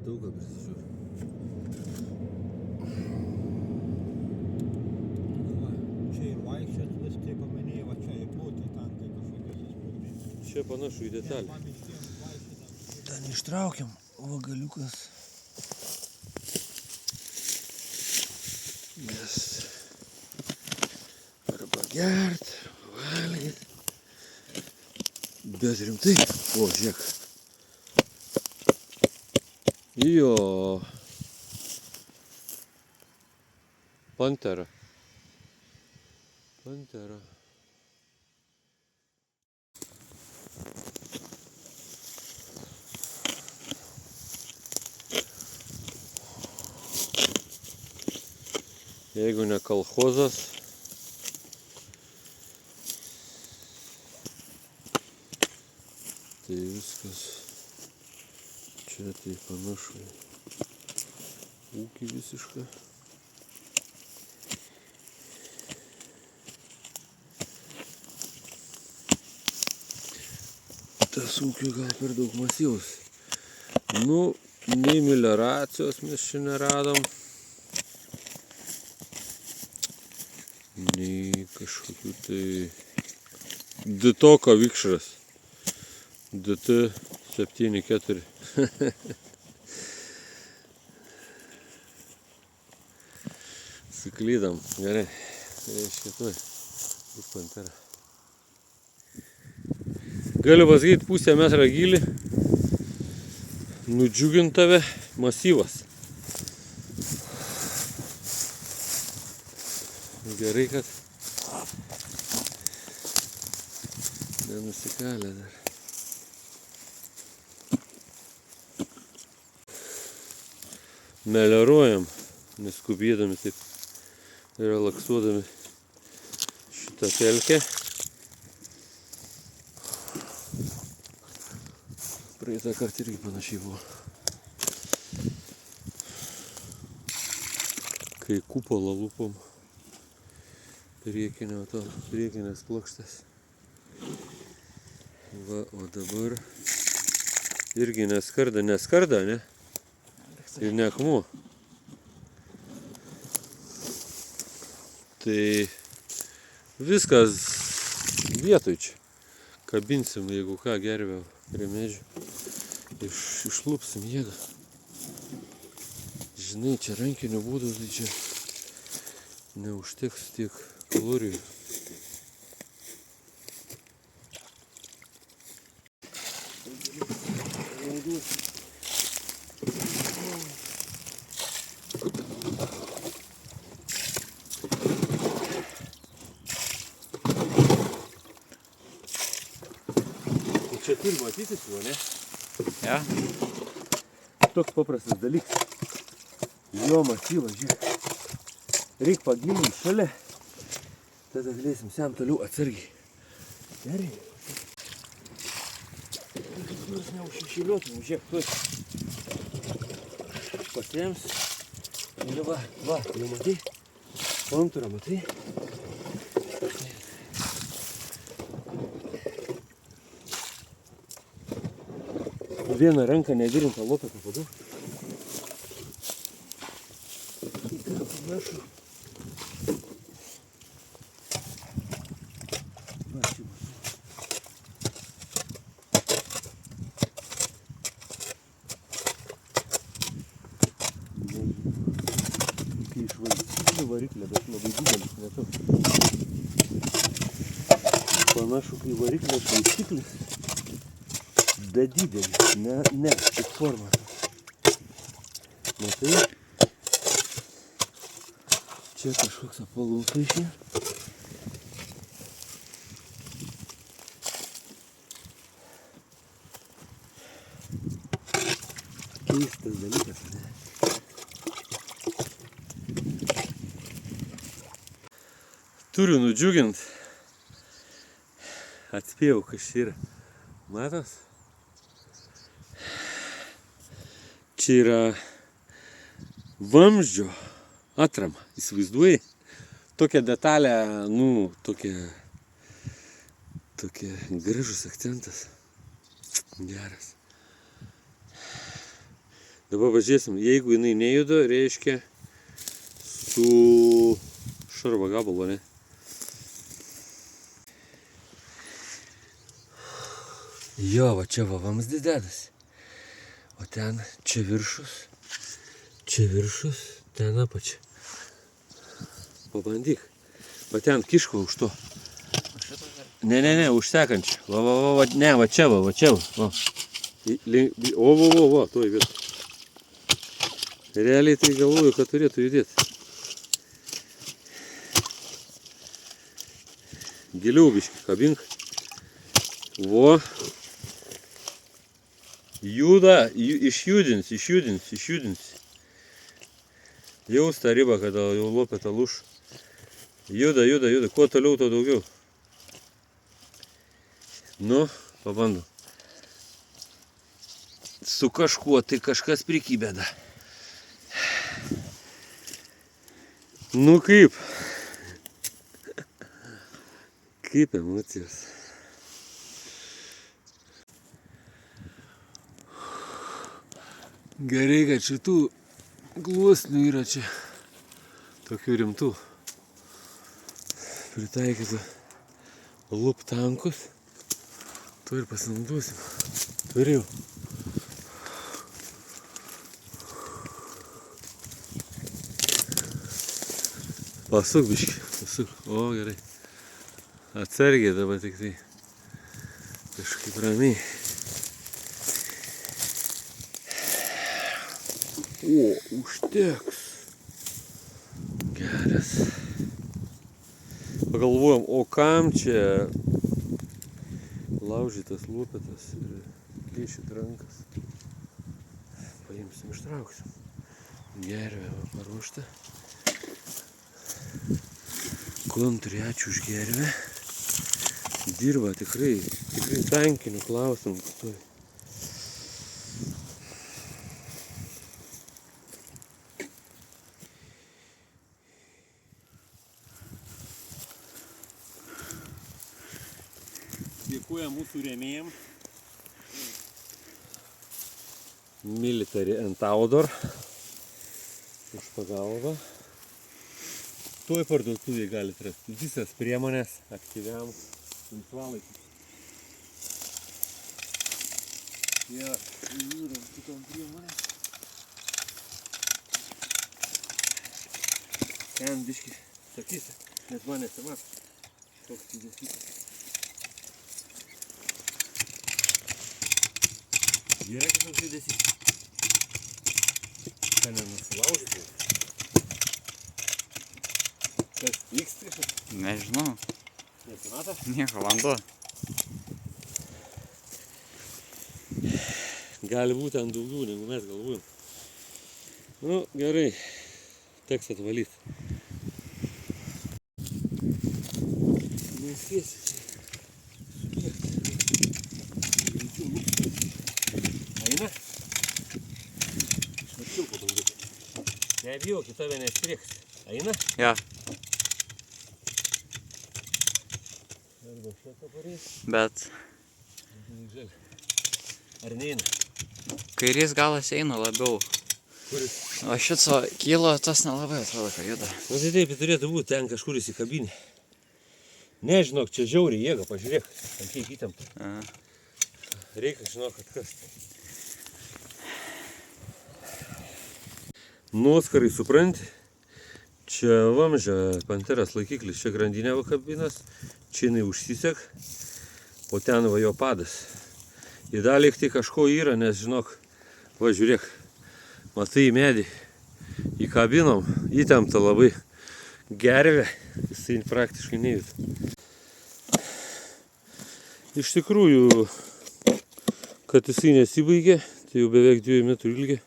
daug ką prisižiūriu. Čia ir vaikščiot vis tai paminėjai, va čia ir būtų tankai kažkokios įsprūdžiai. Čia panašu į detalę. Pamiškėm vaikščiodam. Ten ištraukiam vagaliukas. Nes arba gert, valgyt. Bet rimtai. O, žiūrėk. Jo. Pantera. Pantera. Jeigu ne kolchozas, tai viskas čia tai panašu į ūkį visišką. Tas ūkio gal per daug masyvus. Nu, nei melioracijos mes čia neradom. Nei kažkokių tai ditoko vikšras. DT 74. Suklydom. Gerai. Reiškia tuoj. Bus pantera. Galiu pasakyti, pusę metrą gylį. Nudžiugint tave. Masyvas. Gerai, kad nenusikalė dar. Melioruojam, neskubėdami taip, relaksuodami šitą pelkę. Praeitą kartą irgi panašiai buvo. Kai kupolą lupom. Priekinės plokštės. Va, o dabar irgi neskarda, ne? Ir ne akmuo. Tai viskas vietoj čia. Kabinsim, jeigu ką, gervę prie medžių. Išlupsim jėgą. Žinai, čia rankinių būdų, tai čia neužteks tiek kalorijų. Čia turi matytis jo, ne? Ja. Toks paprastas dalykas. Jo masyvas, žiūrėk. Reik pagilinti šalia. Tada galėsim semt toliau atsargiai. Gerai. Kad nors neužšešėliotum, žiūrėk, tuoj. Pasiems. Ir va, jau matai. Konturą matai. Vieną ranką nedirintą lopetą padau. Panašu. Kai išvaistyti variklę, bet labai didelis, ne toks. Panašu, kai variklė švaistiklis, bet didelis, ne, tik forma. Matai? Čia kažkoks apvalus aiškiai. Keistas dalykas, ne? Turiu nudžiugint. Atspėjau, kas čia yra. Matos? Čia yra vamzdžio atrama. Įsivaizduoji? Tokia detalė, tokia gražus akcentas. Geras. Dabar važiuosim, jeigu jinai nejuda, reiškia su šarvo gabalo, ne? Jo, va čia va vamzdis dedasi. O ten čia viršus, ten apačia. Pabandyk. Va ten kiško už to. Ne, už sekančią. Va, ne, va čia va. O, toj vietoj. Realiai tai galvoju, kad turėtų judėti. Giliau biškį kabink. Vo. Juda, išjudins. Jaus tą ribą, kada jau lopeta lūš. Juda. Kuo toliau, to daugiau. Nu, pabandom. Su kažkuo tai kažkas prikybėda. Nu kaip? Kaip emocijos. Gerai, kad šitų gluosnių yra čia. Tokių rimtų. Pritaikytų lup tankus. To ir pasinaudosim. Turėjau. Pasuk biškį. O, gerai. Atsargiai dabar tik tai. Kažkaip ramiai. O, užteks. Geras. Pagalvojom, o kam čia laužytas lopetas ir plyšit rankas. Paimsim, ištrauksim. Gervė paruošta. Konturiačių už gervę. Dirba tikrai tankinių klausimų. Dėkuoja mūsų rėmėjams. Military Outdoor už pagalbą. Tuoj parduotuvėje galite rasti visas priemonės aktyviam laisvalaikiui. Ja, žiūrim kitom priemonės. Ten biškį sakysi, nes man nesimato. Toks įdėsytas. Yra kažkoks judesys. Ką nenusilaužyti? Kas vyksta? Nežinau. Nesimato? Nieko, vanduo. Gali būti ant daugiau, negu mes galvojam. Nu, gerai. Teks atvalyti. Nespėsiu čia. Eina? Išmačiau pabandyti. Nebijau, kitą nestrieks. Eina? Ja, Arba šitą pareis. bet Ar neina? kairys galas eina labiau. Kuris? O šito kilo tas nelabai atrodo, kad juda. Nu tai taip turėtų būti, ten kažkur įsikabinė. Nežinok, čia žiauriai jėga, pažiūrėk. Ant kiek įtempta. A, Reikia, žinok, atkasti. Nuoskarai, supranti? Čia vamžia panteras laikiklis, čia grandinė va kabinas, čia jinai užsisek, o ten va jo padas. Į dalį tai kažko yra, nes žinok, va žiūrėk, matai į medį, įkabinom, įtempta labai gervė, jisai praktiškai nejuda. Iš tikrųjų, kad jisai nesibaigė, tai jau beveik 2 metrų ilgį,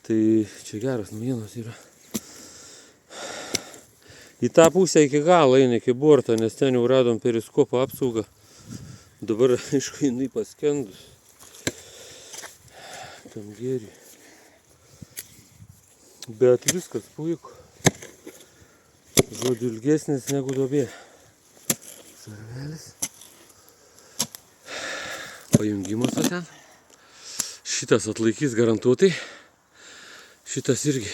tai čia geras naujienos yra. Į tą pusę iki galo eina iki borto, nes ten jau radom periskopo apsaugą. Dabar, aišku, jinai paskendus. Tam gėrį. Bet viskas puiku. Žodžiu, ilgesnis negu duobė. Sarvelis. Pajungimas ten. Šitas atlaikys garantuotai. Šitas irgi.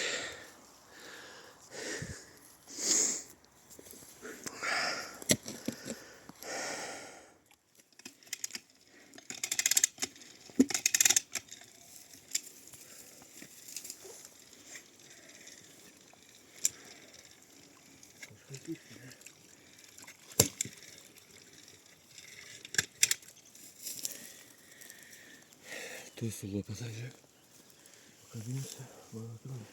Tu sulopęs, žiūrėk. Pakabinsiu, man atrodo.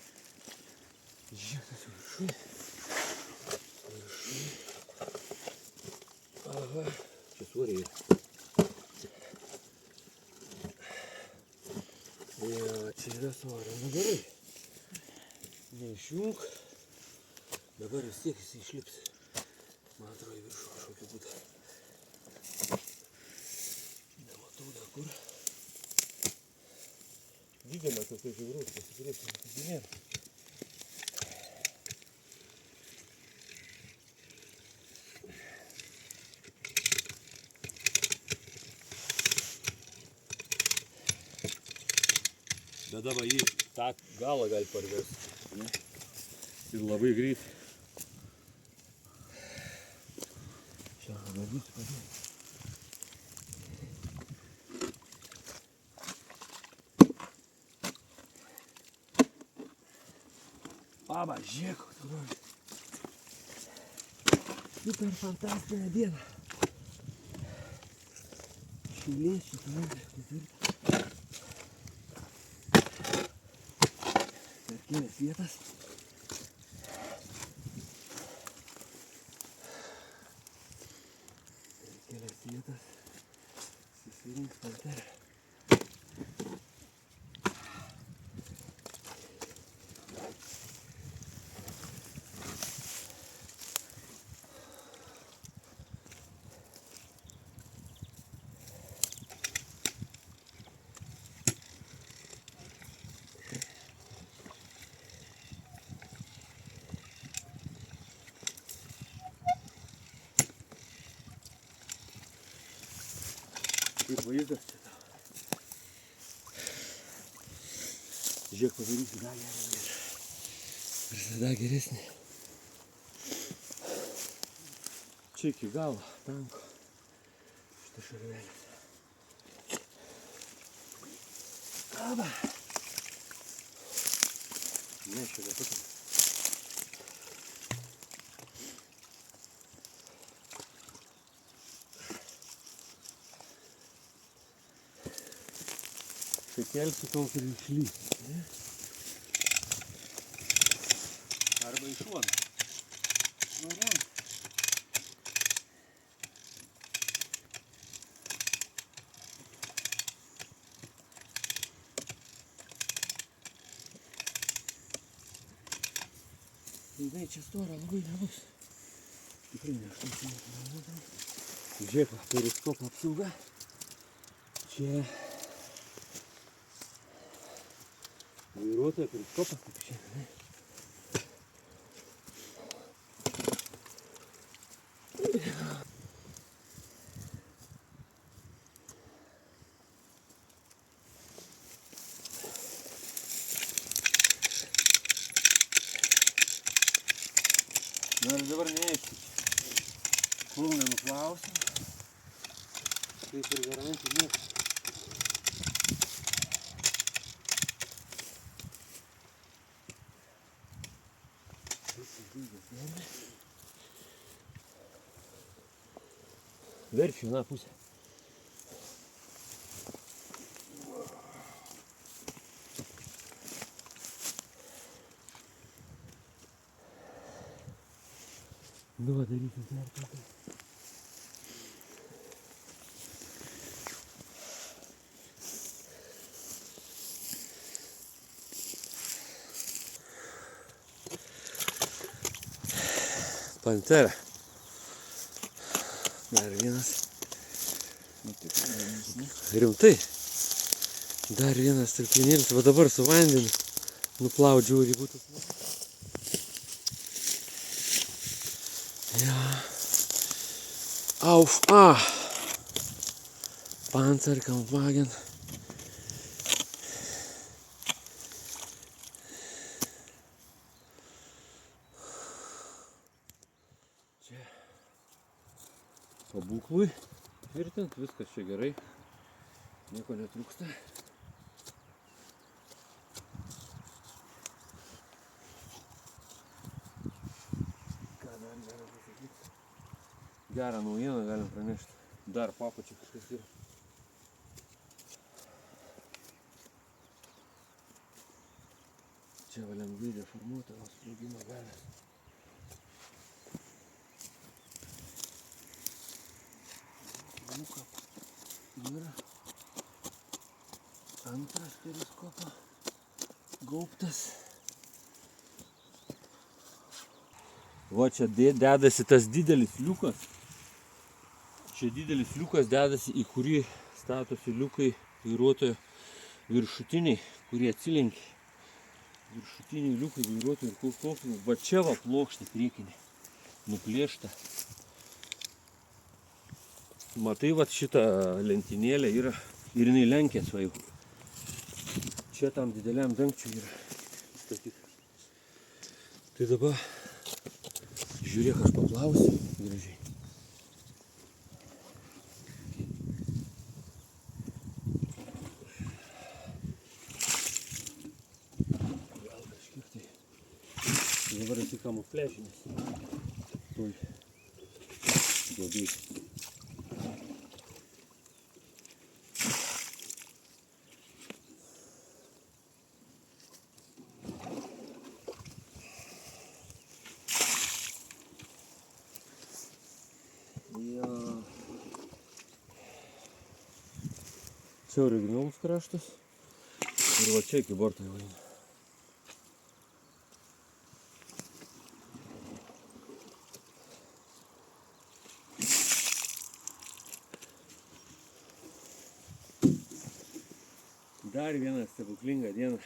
Žiūrėk, tas viršui. Viršui. Aha, čia svoriai yra. Jo, čia yra svorio. Nu gerai. Neišjung. Dabar vis tiek jis išlips. Man atrodo, į viršų kažkokiu būdu. Nematau dar kur. Didelė tokia žiaurus, pasikreipsim, kad nėra. Bet dabar jį tą galą gali parvesti. Ir labai greit. Čia bandysiu padėti. Baba, žiūrėk, koks grožis. Super fantastinė diena. Šilės šitą antrį. Per kelias vietas. Per kelias vietas susirinks panterę. Kaip vaizdas čia tau. Žiūrėk, padarysiu dar gerą vaizdą. Visada geresnį. Čia iki galo tanko. Šitą šarvelės. Aba. Ne, čia nepatau. Čia kelsiu tol, kad išlys. Arba iš šono. Varom. Jinai čia stora labai nebus. Tikrai ne 8 metrų. Žiūrėk, periskopo apsauga. Čia vairuotojo periskopas, kaip šiandien. Nors dabar neaišku, kol nenuplausim, kaip ir garantijų nieko. Verčiu vieną pusę. Nu, va, darysim dar tokia. Pantera. Dar vienas. Rimtai. Dar vienas talpinėlis. Va dabar su vandeniu nuplaut žiūri būtų. Ja. Auf A. Panzerkampfwagen. pabūklui tvirtint, viskas čia gerai, nieko netrūksta. Ką dar galim pasakyti? Gerą naujieną galim pranešti. Dar papačia kažkas yra. Čia va lengvai deformuota, o sprogimo galis. Ir antras periskopo gaubtas. Va čia dedasi tas didelis liukas. Čia didelis liukas dedasi, į kurį statosi liukai vairuotojo viršutiniai, kurie atsilenkia. Viršutiniai liukai vairuotojų ir kokių. Va čia va plokštė priekinė, nuplėšta. Matai, va šitą lentynėlę yra ir jinai lenkės va jau. Čia tam dideliam dangčiui yra statyta. Tai dabar žiūrėk, aš paplausiu gražiai. Gal kažkiek tai. Dabar esi kamufliažinis. Toj duobėj. Čia originalus kraštas ir va čia iki borto jau eina. Dar vieną stebuklingą dieną.